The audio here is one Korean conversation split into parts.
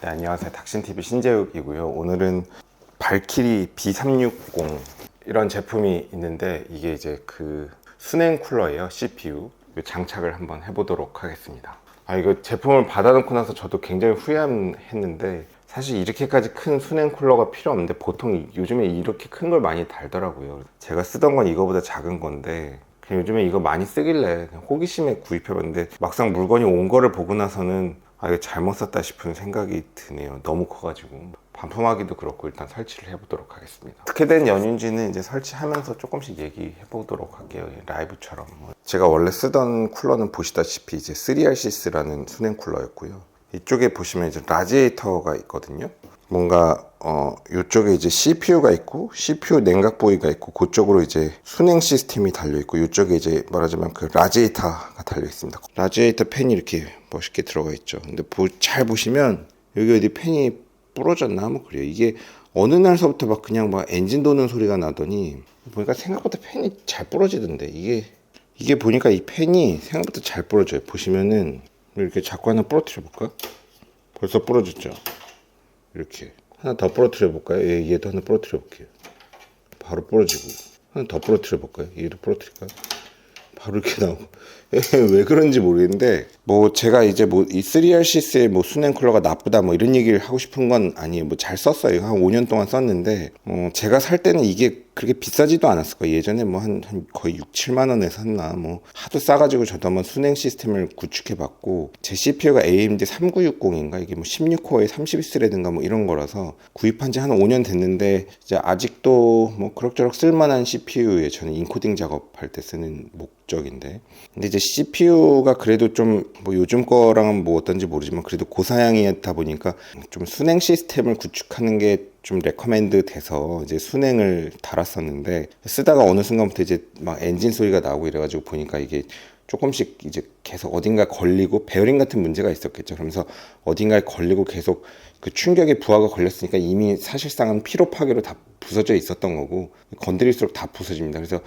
네, 안녕하세요. 닥신TV 신재욱이고요. 오늘은 발키리 B360 이런 제품이 있는데 이게 이제 그 수냉 쿨러예요. CPU 장착을 한번 해보도록 하겠습니다. 이거 제품을 받아놓고 나서 저도 굉장히 후회했는데 사실 이렇게까지 큰 수냉 쿨러가 필요 없는데 보통 요즘에 이렇게 큰 걸 많이 달더라고요. 제가 쓰던 건 이거보다 작은 건데 그냥 요즘에 이거 많이 쓰길래 그냥 호기심에 구입해봤는데 막상 물건이 온 거를 보고 나서는 이거 잘못 샀다 싶은 생각이 드네요. 너무 커가지고 반품하기도 그렇고 일단 설치를 해보도록 하겠습니다. 어떻게 된 연유인지는 이제 설치하면서 조금씩 얘기해 보도록 할게요. 라이브처럼. 제가 원래 쓰던 쿨러는 보시다시피 이제 3RCS라는 수냉 쿨러였고요. 이쪽에 보시면 이제 라지에이터가 있거든요. 뭔가 이쪽에 이제 CPU가 있고 CPU 냉각 부위가 있고 그쪽으로 이제 수냉 시스템이 달려 있고 이쪽에 이제 말하자면 그 라지에이터가 달려 있습니다. 라지에이터 팬이 이렇게 멋있게 들어가 있죠. 근데 잘 보시면 여기 어디 팬이 부러졌나 뭐 그래요. 이게 어느 날서부터 막 그냥 막 엔진 도는 소리가 나더니 보니까 생각보다 팬이 잘 부러지던데 이게 보니까 이 팬이 생각보다 잘 부러져요. 보시면은 이렇게 자꾸 하나 부러뜨려 볼까? 벌써 부러졌죠. 이렇게 하나 더 부러뜨려 볼까요? 얘도 하나 부러뜨려 볼게요. 바로 부러지고 하나 더 부러뜨려 볼까요? 얘도 부러뜨릴까요? 바로 이렇게 나오고 왜 그런지 모르겠는데 뭐 제가 이제 뭐 이 3RCS의 뭐 수냉 쿨러가 나쁘다 뭐 이런 얘기를 하고 싶은 건 아니에요. 뭐 잘 썼어요. 한 5년 동안 썼는데 제가 살 때는 이게 그렇게 비싸지도 않았을 거예요. 예전에 뭐 한 거의 6, 7만 원에 샀나 뭐 하도 싸가지고 저도 한번 수냉 시스템을 구축해 봤고 제 CPU가 AMD 3960인가 이게 뭐 16코어에 32스레드인가 뭐 이런 거라서 구입한 지 한 5년 됐는데 이제 아직도 뭐 그럭저럭 쓸만한 CPU에 저는 인코딩 작업할 때 쓰는 목적인데 근데 이제 CPU가 그래도 좀 뭐 요즘 거랑은 뭐 어떤지 모르지만 그래도 고사양이었다 보니까 좀 수냉 시스템을 구축하는 게 좀 레커멘드 돼서 이제 수냉을 달았었는데 쓰다가 어느 순간부터 이제 막 엔진 소리가 나오고 이래가지고 보니까 이게 조금씩 이제 계속 어딘가에 걸리고 베어링 같은 문제가 있었겠죠. 그러면서 어딘가에 걸리고 계속 그 충격에 부하가 걸렸으니까 이미 사실상은 피로 파괴로 다 부서져 있었던 거고 건드릴수록 다 부서집니다. 그래서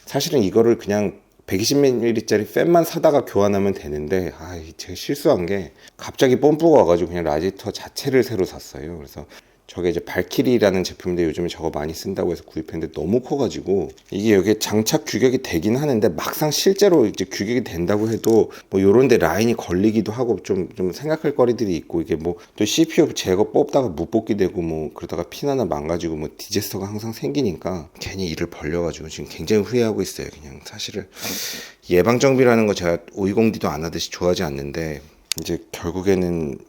사실은 이거를 그냥 120ml짜리 팬만 사다가 교환하면 되는데 제가 실수한 게 갑자기 뽐뿌가 와가지고 그냥 라지에이터 자체를 새로 샀어요. 그래서 저게 이제 발키리라는 제품인데 요즘에 저거 많이 쓴다고 해서 구입했는데 너무 커가지고 이게 여기에 장착 규격이 되긴 하는데 막상 실제로 이제 규격이 된다고 해도 뭐 요런데 라인이 걸리기도 하고 좀 생각할 거리들이 있고 이게 뭐 또 CPU 제거 뽑다가 못 뽑게 되고 뭐 그러다가 핀 하나 망가지고 뭐 디제스터가 항상 생기니까 괜히 일을 벌려가지고 지금 굉장히 후회하고 있어요. 그냥 사실은 예방정비라는 거 제가 오이공디도 안 하듯이 좋아하지 않는데 이제 결국에는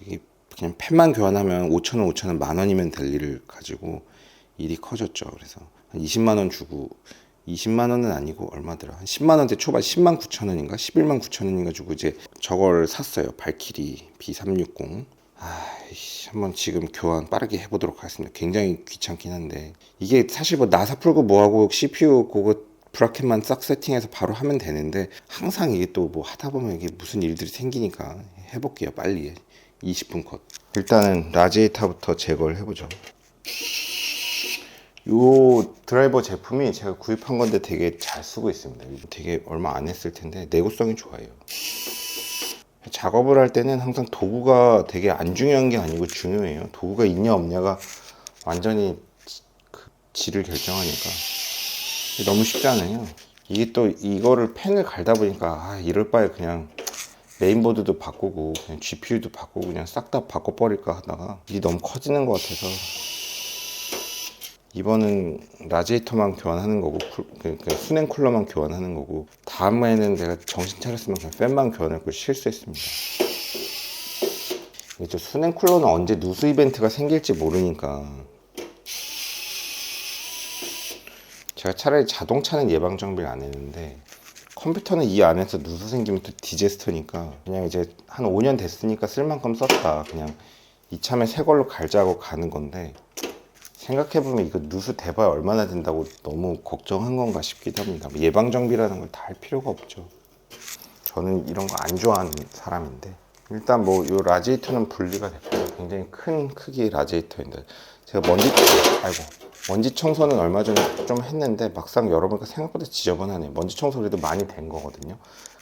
이게 그냥 펜만 교환하면 5,000원, 5,000원, 만 원이면 될 일을 가지고 일이 커졌죠. 그래서 한 20만 원 주고 20만 원은 아니고 얼마더라? 한 10만 원대 초반 10만 9천 원인가? 11만 9천 원인가 주고 이제 저걸 샀어요. 발키리 B360. 한번 지금 교환 빠르게 해보도록 하겠습니다. 굉장히 귀찮긴 한데 이게 사실 뭐 나사 풀고 뭐하고 CPU 그거 브라켓만 싹 세팅해서 바로 하면 되는데 항상 이게 또 뭐 하다 보면 이게 무슨 일들이 생기니까 해볼게요. 빨리. 20분 컷. 일단은 라지에이터부터 제거를 해보죠. 요 드라이버 제품이 제가 구입한 건데 되게 잘 쓰고 있습니다. 이거 되게 얼마 안 했을 텐데 내구성이 좋아요. 작업을 할 때는 항상 도구가 되게 안 중요한 게 아니고 중요해요. 도구가 있냐 없냐가 완전히 그 질을 결정하니까 너무 쉽잖아요. 이게 또 이거를 펜을 갈다 보니까 이럴 바에 그냥 메인보드도 바꾸고 그냥 GPU도 바꾸고 그냥 싹 다 바꿔버릴까 하다가 일이 너무 커지는 것 같아서 이번은 라지에이터만 교환하는 거고 수냉 쿨러만 교환하는 거고 다음에는 내가 정신 차렸으면 그냥 팬만 교환할 걸 실수했습니다. 이제 수냉 쿨러는 언제 누수 이벤트가 생길지 모르니까 제가 차라리 자동차는 예방정비를 안 했는데 컴퓨터는 이 안에서 누수 생기면 또 디제스터니까 그냥 이제 한 5년 됐으니까 쓸 만큼 썼다 그냥 이참에 새 걸로 갈자고 가는 건데 생각해보면 이거 누수 대봐야 얼마나 된다고 너무 걱정한 건가 싶기도 합니다. 예방정비라는 걸 다 할 필요가 없죠. 저는 이런 거 안 좋아하는 사람인데 일단 뭐 요 라지에이터는 분리가 됐고 굉장히 큰 크기의 라지에이터인데 제가 먼지 청소는 얼마 전에 좀 했는데 막상 열어보니까 생각보다 지저분하네요. 먼지 청소를 해도 많이 된 거거든요.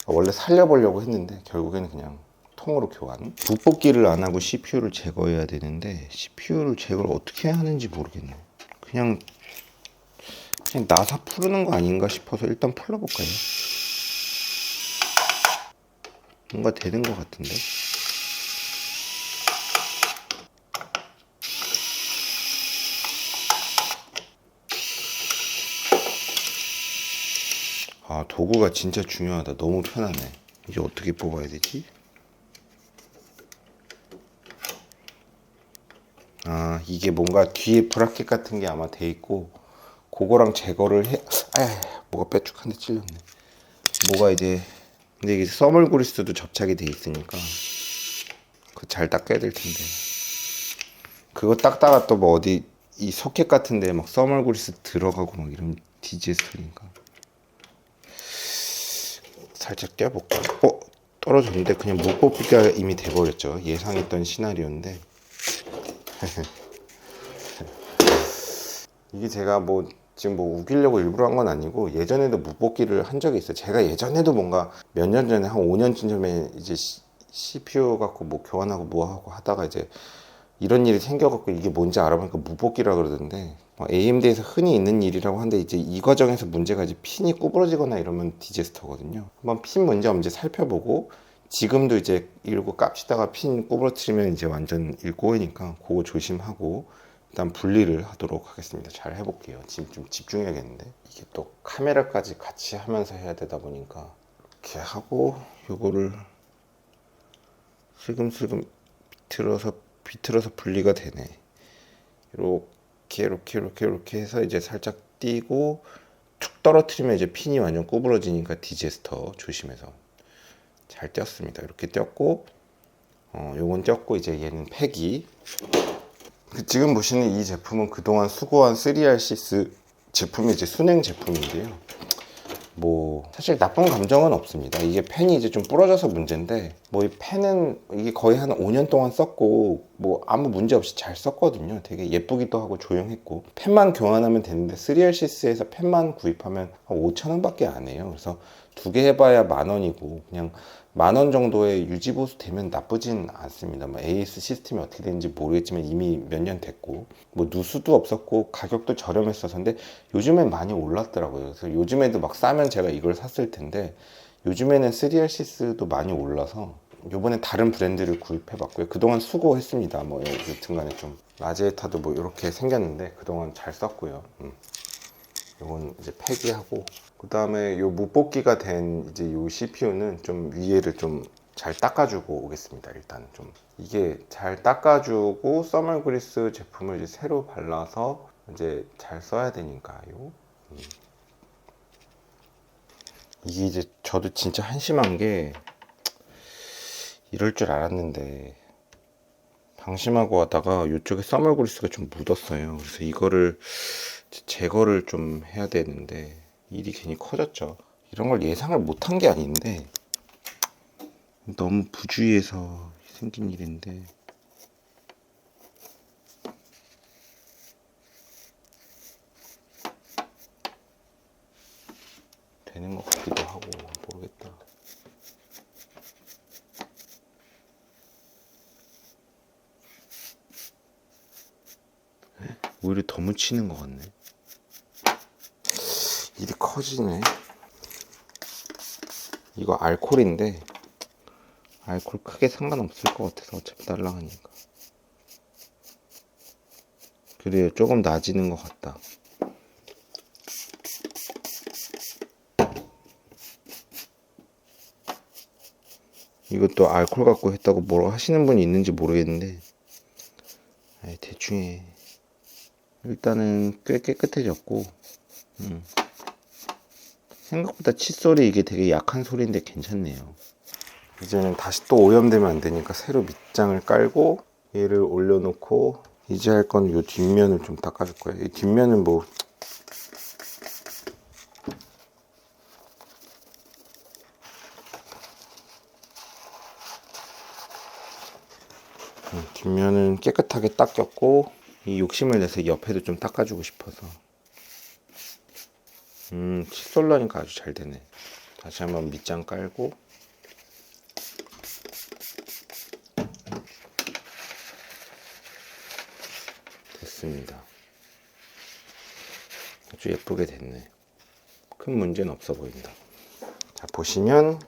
원래 살려보려고 했는데 결국에는 그냥 통으로 교환. 붓뽑기를 안 하고 CPU를 제거해야 되는데 CPU를 제거를 어떻게 해야 하는지 모르겠네. 그냥 나사 푸르는 거 아닌가 싶어서 일단 풀러볼까요? 뭔가 되는 것 같은데. 아, 도구가 진짜 중요하다. 너무 편하네. 이제 어떻게 뽑아야 되지? 아, 이게 뭔가 뒤에 브라켓 같은 게 아마 돼 있고 그거랑 제거를 해. 뭐가 빼쭉한데 찔렸네. 뭐가 이제, 근데 이게 써멀 그리스도 접착이 돼 있으니까 그거 잘 닦아야 될 텐데. 그거 닦다가 또 뭐 어디 이 소켓 같은데 막 써멀 그리스 들어가고 막 이런 디지스터니까 살짝 떼볼까? 떨어졌는데 그냥 못 뽑기가 이미 돼버렸죠. 예상했던 시나리오인데 이게 제가 뭐 지금 뭐 우기려고 일부러 한 건 아니고 예전에도 무뽑기를 한 적이 있어요. 제가 예전에도 뭔가 몇 년 전에 한 5년쯤 전에 이제 CPU 갖고 뭐 교환하고 뭐 하고 하다가 이제 이런 일이 생겨갖고 이게 뭔지 알아보니까 무뽑기라 그러던데 AMD에서 흔히 있는 일이라고 하는데 이제 이 과정에서 문제가 이제 핀이 구부러지거나 이러면 디제스터거든요. 한번 핀 문제 없는지 살펴보고 지금도 이제 이러고 깝치다가 핀 구부러뜨리면 이제 완전 일 꼬이니까 그거 조심하고 일단 분리를 하도록 하겠습니다. 잘 해볼게요. 지금 좀 집중해야겠는데 이게 또 카메라까지 같이 하면서 해야 되다 보니까 이렇게 하고 요거를 슬금슬금 비틀어서 분리가 되네. 이렇게 해서 이제 살짝 띄고 툭 떨어뜨리면 이제 핀이 완전 구부러지니까 디제스터 조심해서 잘 띄었습니다. 이렇게 띄었고 요건 띄었고 이제 얘는 팩이 지금 보시는 이 제품은 그동안 수거한 3R6 제품이 이제 순행 제품인데요. 뭐 사실 나쁜 감정은 없습니다. 이게 펜이 이제 좀 부러져서 문제인데 뭐 이 펜은 이게 거의 한 5년 동안 썼고 뭐 아무 문제 없이 잘 썼거든요. 되게 예쁘기도 하고 조용했고 펜만 교환하면 되는데 3R6에서 펜만 구입하면 한 5,000원 밖에 안 해요. 그래서 두 개 해봐야 10,000원이고 그냥 10,000원 정도의 유지보수 되면 나쁘진 않습니다. 뭐 AS 시스템이 어떻게 되는지 모르겠지만 이미 몇 년 됐고 뭐 누수도 없었고 가격도 저렴했어서 근데 요즘엔 많이 올랐더라고요. 그래서 요즘에도 막 싸면 제가 이걸 샀을 텐데 요즘에는 3R6도 많이 올라서 요번에 다른 브랜드를 구입해 봤고요. 그동안 수고했습니다. 뭐 여튼간에 좀 라제타도 뭐 이렇게 생겼는데 그동안 잘 썼고요. 요건 이제 폐기하고 그 다음에 요 무뽑기가 된 이제 요 CPU는 좀 위에를 좀 잘 닦아주고 오겠습니다. 일단 좀 이게 잘 닦아주고 써멀 그리스 제품을 이제 새로 발라서 이제 잘 써야 되니까요. 이게 이제 저도 진짜 한심한 게 이럴 줄 알았는데 방심하고 하다가 이쪽에 써멀 그리스가 좀 묻었어요. 그래서 이거를 제거를 좀 해야 되는데 일이 괜히 커졌죠. 이런 걸 예상을 못한 게 아닌데 너무 부주의해서 생긴 일인데 되는 것 같기도 하고 모르겠다. 오히려 더 묻히는 것 같네. 일이 커지네. 이거 알콜인데 알콜 크게 상관없을 것 같아서 어차피 날라가니까. 그래요, 조금 나아지는 것 같다. 이것도 알콜 갖고 했다고 뭐라고 하시는 분이 있는지 모르겠는데 대충 해. 일단은 꽤 깨끗해졌고 생각보다 칫솔이 이게 되게 약한 소리인데 괜찮네요. 이제는 다시 또 오염되면 안 되니까 새로 밑장을 깔고 얘를 올려놓고 이제 할 건 이 뒷면을 좀 닦아줄 거예요. 이 뒷면은 뭐 뒷면은 깨끗하게 닦였고 이 욕심을 내서 옆에도 좀 닦아주고 싶어서 칫솔러니까 아주 잘 되네. 다시 한번 밑장 깔고 됐습니다. 아주 예쁘게 됐네. 큰 문제는 없어 보인다. 자, 보시면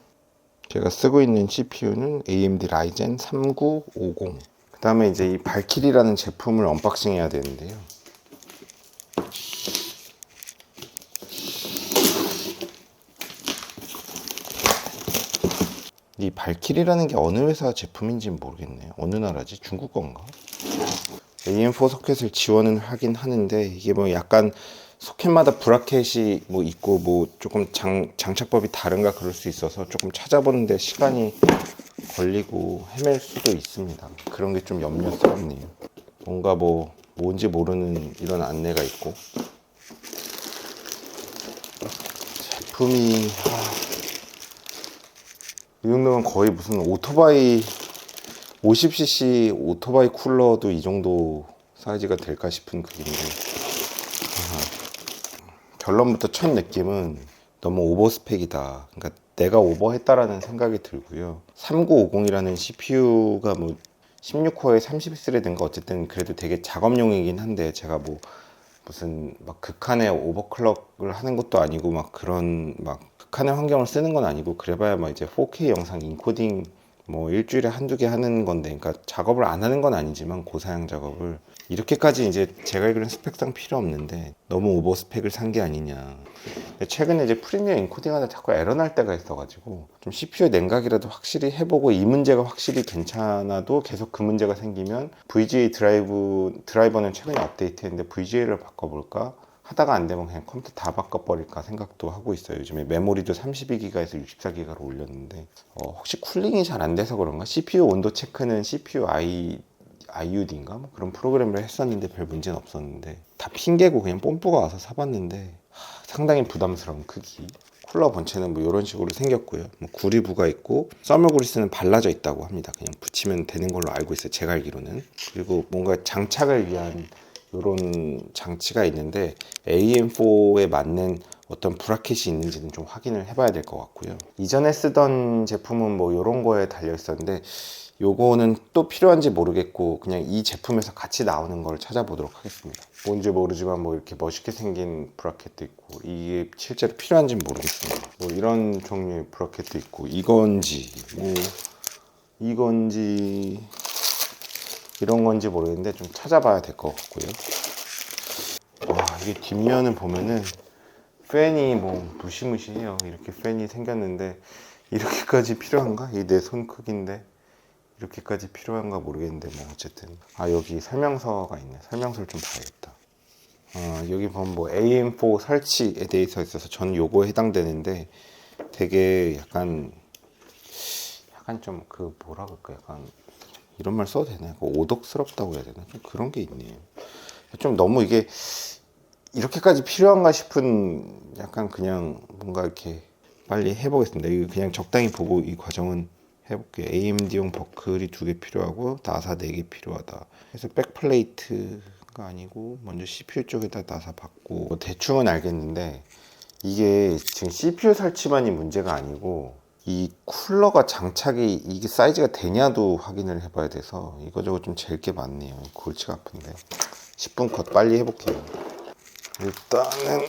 제가 쓰고 있는 CPU는 AMD 라이젠 3950. 그 다음에 이제 이 발키리라는 제품을 언박싱 해야 되는데요. 이 발키리라는 게 어느 회사 제품인지는 모르겠네요. 어느 나라지? 중국 건가? AM4 소켓을 지원은 하긴 하는데 이게 뭐 약간 소켓마다 브라켓이 뭐 있고 뭐 조금 장착법이 다른가 그럴 수 있어서 조금 찾아보는데 시간이 걸리고 헤맬 수도 있습니다. 그런 게 좀 염려스럽네요. 뭔가 뭐 뭔지 모르는 이런 안내가 있고 제품이 이 정도면 거의 무슨 오토바이 50cc 오토바이 쿨러도 이 정도 사이즈가 될까 싶은 크기인데 결론부터 첫 느낌은 너무 오버스펙이다. 그러니까 내가 오버했다라는 생각이 들고요. 3950이라는 CPU가 뭐 16코어에 32스레드인가 어쨌든 그래도 되게 작업용이긴 한데 제가 뭐 무슨 막 극한의 오버클럭을 하는 것도 아니고 막 그런 막 극한의 환경을 쓰는 건 아니고 그래봐야 막 이제 4K 영상 인코딩 뭐 일주일에 한두 개 하는 건데 그러니까 작업을 안 하는 건 아니지만 고사양 작업을 이렇게까지 이제 제가 알기로는 스펙상 필요 없는데 너무 오버 스펙을 산 게 아니냐. 최근에 이제 프리미어 인코딩 하다 자꾸 에러 날 때가 있어가지고 좀 CPU 냉각이라도 확실히 해보고 이 문제가 확실히 괜찮아도 계속 그 문제가 생기면 VGA 드라이버는 최근에 업데이트했는데 VGA를 바꿔볼까 하다가 안 되면 그냥 컴퓨터 다 바꿔버릴까 생각도 하고 있어요. 요즘에 메모리도 32기가에서 64기가로 올렸는데 혹시 쿨링이 잘 안 돼서 그런가? CPU 온도 체크는 CPU IUD인가? 뭐 그런 프로그램을 했었는데 별 문제는 없었는데 다 핑계고 그냥 뽐뿌가 와서 사봤는데 상당히 부담스러운 크기. 쿨러 본체는 뭐 이런 식으로 생겼고요. 뭐 구리부가 있고 써멀 그리스는 발라져 있다고 합니다. 그냥 붙이면 되는 걸로 알고 있어요. 제가 알기로는. 그리고 뭔가 장착을 위한 이런 장치가 있는데 AM4에 맞는 어떤 브라켓이 있는지는 좀 확인을 해봐야 될 것 같고요. 이전에 쓰던 제품은 뭐 이런 거에 달려 있었는데 요거는 또 필요한지 모르겠고 그냥 이 제품에서 같이 나오는 걸 찾아보도록 하겠습니다. 뭔지 모르지만 뭐 이렇게 멋있게 생긴 브라켓도 있고 이게 실제로 필요한지는 모르겠습니다. 뭐 이런 종류의 브라켓도 있고 이건지 뭐 이건지 이런 건지 모르겠는데 좀 찾아봐야 될 것 같고요. 와, 이게 뒷면을 보면은 팬이 뭐 무시무시해요. 이렇게 팬이 생겼는데 이렇게까지 필요한가? 이게 내 손 크기인데 이렇게까지 필요한가 모르겠는데 뭐 어쨌든 여기 설명서가 있네. 설명서를 좀 봐야겠다. 여기 보면 뭐 AM4 설치에 대해서 있어서 저는 요거에 해당되는데 되게 약간 좀 그 뭐라 그럴까 약간 이런 말 써도 되나? 오덕스럽다고 해야 되나? 좀 그런 게 있네요. 좀 너무 이게 이렇게까지 필요한가 싶은 약간 그냥 뭔가 이렇게 빨리 해보겠습니다. 이거 그냥 적당히 보고 이 과정은 해볼게요. AMD용 버클이 2개 필요하고 나사 4개 필요하다. 그래서 백플레이트가 아니고 먼저 CPU 쪽에다 나사 받고 뭐 대충은 알겠는데 이게 지금 CPU 설치만이 문제가 아니고 이 쿨러가 장착이 이게 사이즈가 되냐도 확인을 해봐야 돼서 이거저거 좀 잴 게 많네요. 골치가 아픈데 10분 컷 빨리 해볼게요. 일단은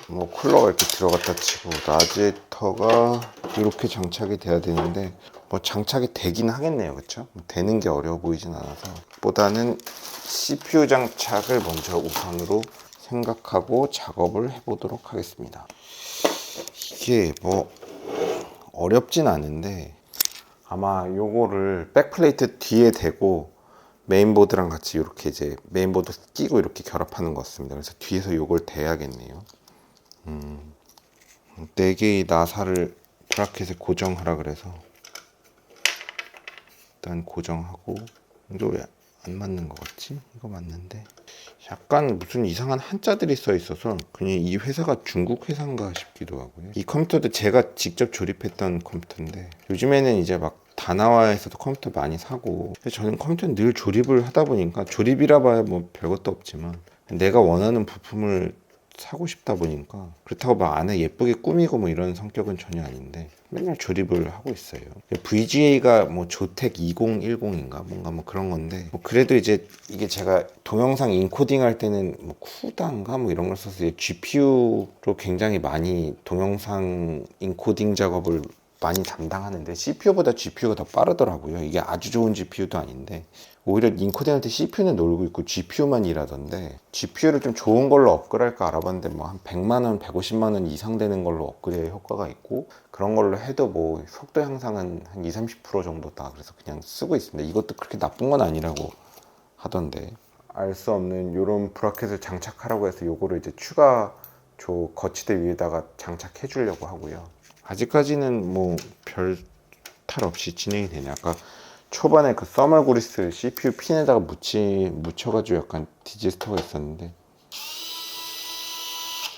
뭐 쿨러가 이렇게 들어갔다 치고 라디에이터가 이렇게 장착이 돼야 되는데 뭐 장착이 되긴 하겠네요. 그쵸? 되는 게 어려워 보이진 않아서 보다는 CPU 장착을 먼저 우선으로 생각하고 작업을 해보도록 하겠습니다. 이게 뭐 어렵진 않은데 아마 요거를 백플레이트 뒤에 대고 메인보드랑 같이 이렇게 이제 메인보드 끼고 이렇게 결합하는 것 같습니다. 그래서 뒤에서 요걸 대야겠네요. 4개의 나사를 브라켓에 고정하라 그래서 일단 고정하고 이거 왜 안 맞는 것 같지? 이거 맞는데 약간 무슨 이상한 한자들이 써 있어서 그냥 이 회사가 중국 회사인가 싶기도 하고요. 이 컴퓨터도 제가 직접 조립했던 컴퓨터인데 요즘에는 이제 막 다나와에서도 컴퓨터 많이 사고 저는 컴퓨터는 늘 조립을 하다 보니까 조립이라 봐야 뭐 별것도 없지만 내가 원하는 부품을 사고 싶다 보니까, 그렇다고 막 안에 예쁘게 꾸미고 뭐 이런 성격은 전혀 아닌데 맨날 조립을 하고 있어요. VGA가 뭐 조텍 2010인가 뭔가 뭐 그런 건데, 뭐 그래도 이제 이게 제가 동영상 인코딩 할 때는 뭐 쿠다인가 뭐 이런 걸 써서 GPU로 굉장히 많이 동영상 인코딩 작업을 많이 담당하는데, CPU보다 GPU가 더 빠르더라고요. 이게 아주 좋은 GPU도 아닌데 오히려 인코딩할 때 CPU는 놀고 있고 GPU만 일하던데, GPU를 좀 좋은 걸로 업그레이드할까 알아봤는데 뭐 한 100만 원, 150만 원 이상 되는 걸로 업그레이드 효과가 있고, 그런 걸로 해도 뭐 속도 향상은 한 20, 30% 정도다. 그래서 그냥 쓰고 있습니다. 이것도 그렇게 나쁜 건 아니라고 하던데, 알 수 없는 이런 브라켓을 장착하라고 해서 요거를 이제 추가 거치대 위에다가 장착해 주려고 하고요. 아직까지는 뭐 별 탈 없이 진행이 되네. 아까 초반에 그 써멀 그리스 CPU 핀에다가 묻혀가지고 약간 디지스터가 있었는데,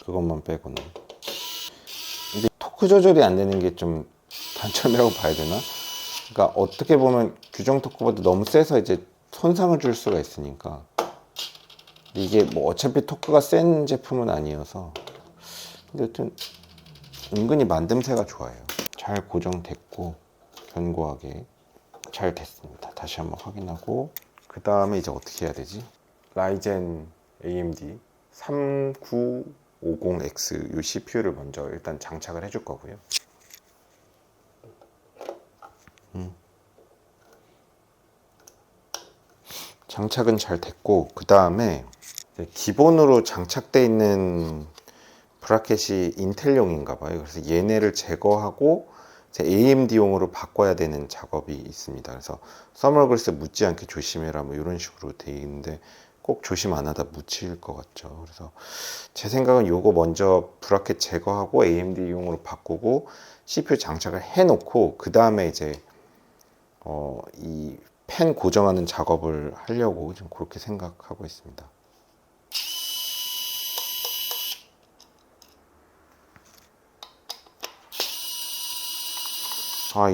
그것만 빼고는. 근데 토크 조절이 안 되는 게 좀 단점이라고 봐야 되나? 그러니까 어떻게 보면 규정 토크보다 너무 세서 이제 손상을 줄 수가 있으니까. 이게 뭐 어차피 토크가 센 제품은 아니어서. 근데 여튼 은근히 만듦새가 좋아요. 잘 고정됐고 견고하게 잘 됐습니다. 다시 한번 확인하고, 그 다음에 이제 어떻게 해야 되지? 라이젠 AMD 3950X 이 CPU를 먼저 일단 장착을 해줄 거고요. 장착은 잘 됐고, 그 다음에 기본으로 장착되어 있는 브라켓이 인텔용인가 봐요. 그래서 얘네를 제거하고 AMD용으로 바꿔야 되는 작업이 있습니다. 그래서 써멀 그리스 묻지 않게 조심해라 뭐 이런 식으로 돼 있는데, 꼭 조심 안 하다 묻힐 것 같죠. 그래서 제 생각은 요거 먼저 브라켓 제거하고 AMD용으로 바꾸고 CPU 장착을 해놓고, 그 다음에 이제 이 펜 고정하는 작업을 하려고 좀 그렇게 생각하고 있습니다.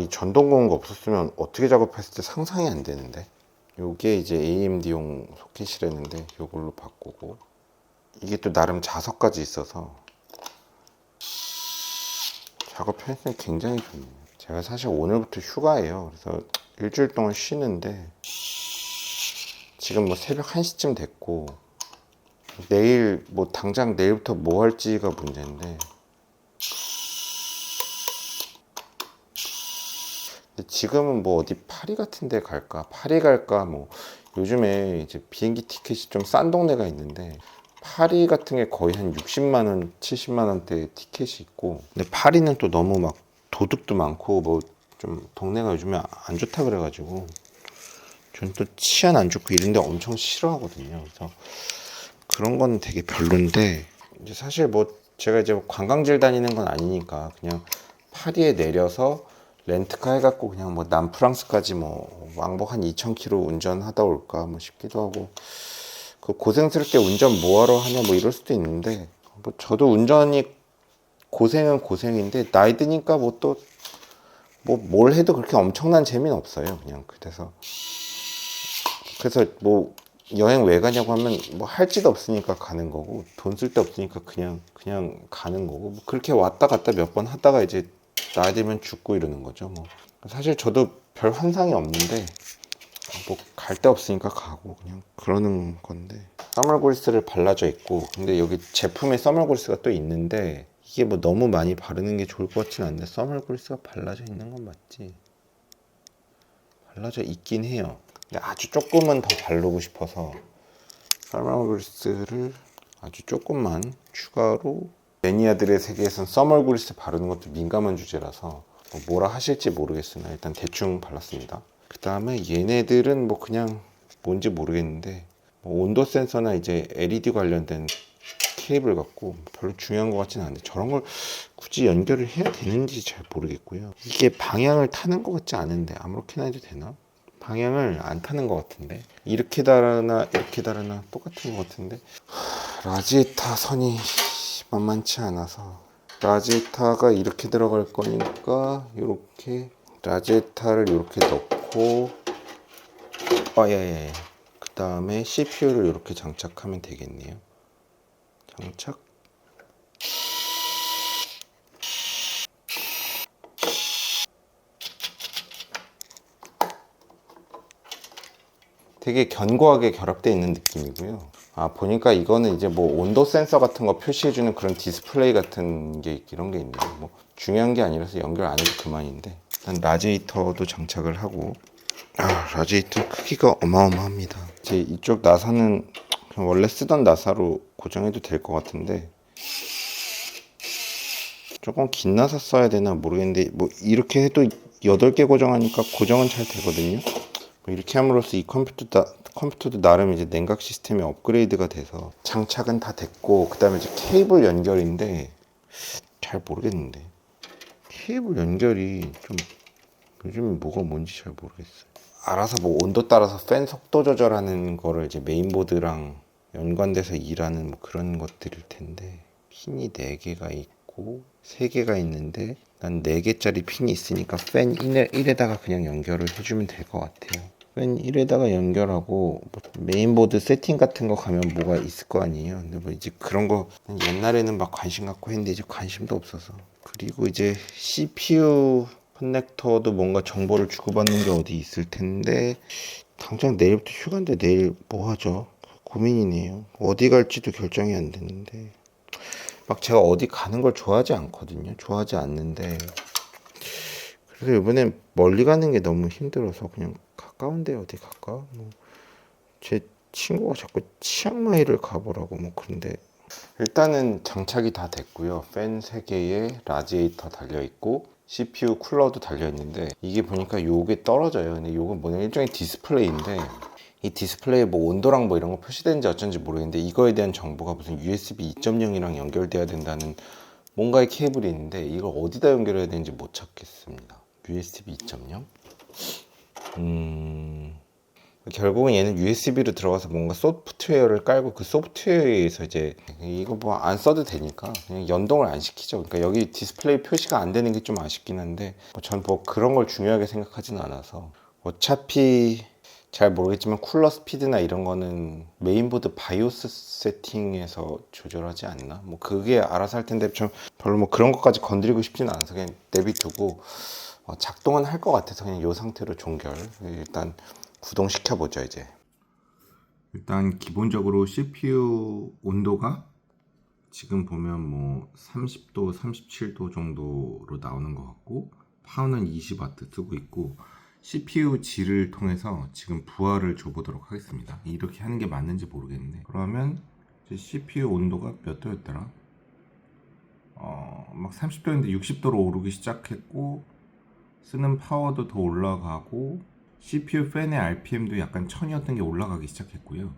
이 전동 공구가 없었으면 어떻게 작업했을 때 상상이 안 되는데. 요게 이제 AMD용 소켓이랬는데 요걸로 바꾸고, 이게 또 나름 자석까지 있어서 작업 편의성이 굉장히 좋네요. 제가 사실 오늘부터 휴가예요. 그래서 일주일 동안 쉬는데 지금 뭐 새벽 1시쯤 됐고, 내일 뭐 당장 내일부터 뭐 할지가 문제인데, 지금은 뭐 어디 파리 같은 데 갈까? 파리 갈까? 뭐 요즘에 이제 비행기 티켓이 좀 싼 동네가 있는데, 파리 같은 게 거의 한 60만 원, 70만 원대 티켓이 있고, 근데 파리는 또 너무 막 도둑도 많고 뭐 좀 동네가 요즘에 안 좋다 그래가지고 전 또 치안 안 좋고 이런 데 엄청 싫어하거든요. 그래서 그런 건 되게 별론데, 이제 사실 뭐 제가 이제 관광지를 다니는 건 아니니까 그냥 파리에 내려서 렌트카 해갖고 그냥 뭐 남프랑스까지 뭐 왕복 한 2,000km 운전하다 올까 뭐 싶기도 하고, 그 고생스럽게 운전 뭐하러 하냐 뭐 이럴 수도 있는데, 뭐 저도 운전이 고생은 고생인데 나이 드니까 뭐 또 뭐 뭘 해도 그렇게 엄청난 재미는 없어요. 그냥 그래서 뭐 여행 왜 가냐고 하면 뭐 할 짓 없으니까 가는 거고, 돈 쓸 데 없으니까 그냥 가는 거고, 뭐 그렇게 왔다 갔다 몇 번 하다가 이제 나이 들면 죽고 이러는 거죠. 뭐 사실 저도 별 환상이 없는데 뭐 갈 데 없으니까 가고 그냥 그러는 건데, 써멀 그리스를 발라져 있고, 근데 여기 제품에 써멀 그리스가 또 있는데 이게 뭐 너무 많이 바르는 게 좋을 것 같지는 않은데, 써멀 그리스가 발라져 있는 건 맞지? 발라져 있긴 해요. 근데 아주 조금은 더 바르고 싶어서 써멀 그리스를 아주 조금만 추가로, 매니아들의 세계에선 써멀 그리스 바르는 것도 민감한 주제라서 뭐라 하실지 모르겠으나 일단 대충 발랐습니다. 그 다음에 얘네들은 뭐 그냥 뭔지 모르겠는데, 뭐 온도 센서나 이제 LED 관련된 케이블 같고 별로 중요한 것 같지는 않은데, 저런 걸 굳이 연결을 해야 되는지 잘 모르겠고요. 이게 방향을 타는 것 같지 않은데 아무렇게나 해도 되나? 방향을 안 타는 것 같은데, 이렇게 다르나 이렇게 다르나 똑같은 것 같은데. 라지에타 선이 만만치 않아서, 라지에타가 이렇게 들어갈 거니까 이렇게 라지에타를 이렇게 넣고, 예예, 그 다음에 CPU를 이렇게 장착하면 되겠네요. 장착. 되게 견고하게 결합되어 있는 느낌이고요. 보니까 이거는 이제 뭐 온도 센서 같은 거 표시해주는 그런 디스플레이 같은 게 이런 게 있네요. 뭐 중요한 게 아니라서 연결 안 해도 그만인데, 일단 라디에이터도 장착을 하고, 라디에이터 크기가 어마어마합니다. 이제 이쪽 나사는 그냥 원래 쓰던 나사로 고정해도 될 것 같은데, 조금 긴 나사 써야 되나 모르겠는데, 뭐 이렇게 해도 8개 고정하니까 고정은 잘 되거든요. 이렇게 함으로써 이 컴퓨터도 나름 이제 냉각 시스템이 업그레이드가 돼서 장착은 다 됐고, 그 다음에 이제 케이블 연결인데 잘 모르겠는데, 케이블 연결이 좀 요즘 뭐가 뭔지 잘 모르겠어요. 알아서 뭐 온도 따라서 팬 속도 조절하는 거를 이제 메인보드랑 연관돼서 일하는 뭐 그런 것들일 텐데, 핀이 4개가 있고 3개가 있는데 난 4개짜리 핀이 있으니까 팬 1에다가 그냥 연결을 해주면 될 것 같아요. 팬 1에다가 연결하고, 뭐 메인보드 세팅 같은 거 가면 뭐가 있을 거 아니에요. 근데 뭐 이제 그런 거 옛날에는 막 관심 갖고 했는데 이제 관심도 없어서. 그리고 이제 CPU 커넥터도 뭔가 정보를 주고받는 게 어디 있을 텐데, 당장 내일부터 휴가인데 내일 뭐 하죠? 고민이네요. 어디 갈지도 결정이 안 됐는데, 막 제가 어디 가는 걸 좋아하지 않거든요. 좋아하지 않는데, 그래서 이번엔 멀리 가는 게 너무 힘들어서 그냥 가까운데 어디 갈까? 뭐 제 친구가 자꾸 치앙마이를 가보라고 뭐 그런데, 일단은 장착이 다 됐고요. 팬 3개에 라디에이터 달려있고 CPU 쿨러도 달려있는데, 이게 보니까 요게 떨어져요. 근데 요건 뭐냐, 일종의 디스플레이인데, 이 디스플레이에 뭐 온도랑 뭐 이런 거 표시되는지 어쩐지 모르겠는데, 이거에 대한 정보가 무슨 USB 2.0이랑 연결돼야 된다는 뭔가의 케이블이 있는데, 이걸 어디다 연결해야 되는지 못 찾겠습니다. USB 2.0? 결국은 얘는 USB로 들어가서 뭔가 소프트웨어를 깔고, 그 소프트웨어에 의해서 이제 이거 뭐 안 써도 되니까 그냥 연동을 안 시키죠. 그러니까 여기 디스플레이 표시가 안 되는 게 좀 아쉽긴 한데, 전 뭐 그런 걸 중요하게 생각하지는 않아서, 어차피 잘 모르겠지만 쿨러 스피드나 이런 거는 메인보드 바이오스 세팅에서 조절하지 않나? 뭐 그게 알아서 할 텐데, 좀 별로 뭐 그런 것까지 건드리고 싶지는 않아서 그냥 내비두고, 작동은 할 것 같아서 그냥 이 상태로 종결. 일단 구동시켜 보죠. 이제 일단 기본적으로 CPU 온도가 지금 보면 뭐 30도, 37도 정도로 나오는 것 같고, 파워는 20W 쓰고 있고, CPU 질을 통해서 지금 부하를 줘보도록 하겠습니다. 이렇게 하는 게 맞는지 모르겠는데, 그러면 CPU 온도가 몇 도였더라? 막 30도인데 60도로 오르기 시작했고, 쓰는 파워도 더 올라가고, CPU 팬의 RPM도 약간 1000이었던 게 올라가기 시작했고요.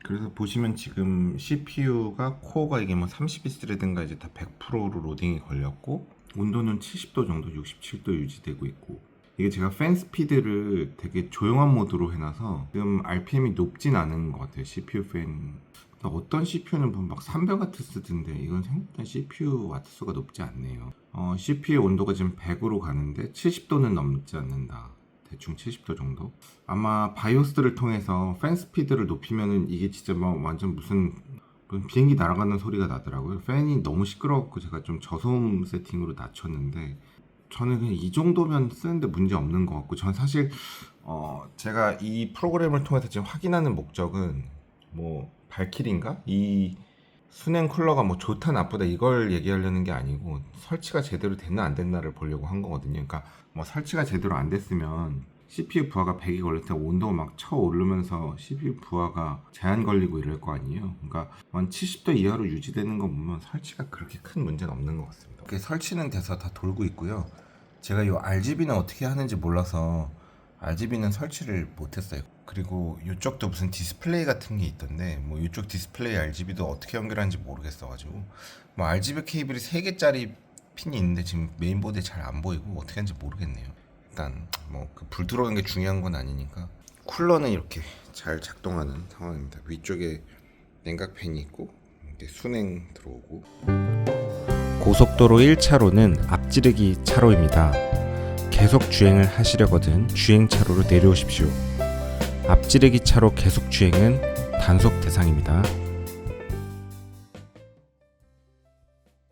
그래서 보시면 지금 CPU가 코어가 이게 뭐 32스레드인가 이제 다 100%로 로딩이 걸렸고, 온도는 70도 정도, 67도 유지되고 있고, 이게 제가 팬 스피드를 되게 조용한 모드로 해놔서 지금 RPM이 높진 않은 것 같아요. CPU 팬, 어떤 CPU는 보면 막 300W 쓰던데, 이건 생각보다 CPU 와트수가 높지 않네요. CPU 온도가 지금 100으로 가는데 70도는 넘지 않는다. 대충 70도 정도. 아마 바이오스를 통해서 팬 스피드를 높이면은 이게 진짜 뭐 완전 무슨 비행기 날아가는 소리가 나더라고요. 팬이 너무 시끄러웠고 제가 좀 저소음 세팅으로 낮췄는데, 저는 그냥 이 정도면 쓰는데 문제 없는 것 같고, 전 사실 제가 이 프로그램을 통해서 지금 확인하는 목적은 뭐 발키리인가? 이 수냉 쿨러가 뭐 좋다 나쁘다 이걸 얘기하려는 게 아니고, 설치가 제대로 됐나 안 됐나를 보려고 한 거거든요. 그러니까 뭐 설치가 제대로 안 됐으면 CPU 부하가 100이 걸릴 때 온도가 막 쳐오르면서 CPU 부하가 제한 걸리고 이럴 거 아니에요. 그러니까 한 70도 이하로 유지되는 거 보면 설치가 그렇게 큰 문제는 없는 것 같습니다. 이렇게 설치는 돼서 다 돌고 있고요. 제가 이 RGB는 어떻게 하는지 몰라서 RGB는 설치를 못했어요. 그리고 이쪽도 무슨 디스플레이 같은 게 있던데, 뭐 이쪽 디스플레이 RGB도 어떻게 연결하는지 모르겠어가지고, 뭐 RGB 케이블이 3개짜리 핀이 있는데 지금 메인보드에 잘 안 보이고 어떻게 하는지 모르겠네요. 일단 뭐 그 불 들어오는 게 중요한 건 아니니까. 쿨러는 이렇게 잘 작동하는 상황입니다. 위쪽에 냉각 팬이 있고, 이렇게 순행 들어오고. 고속도로 1차로는 앞지르기 차로입니다. 계속 주행을 하시려거든 주행차로로 내려오십시오. 앞지르기 차로 계속 주행은 단속 대상입니다.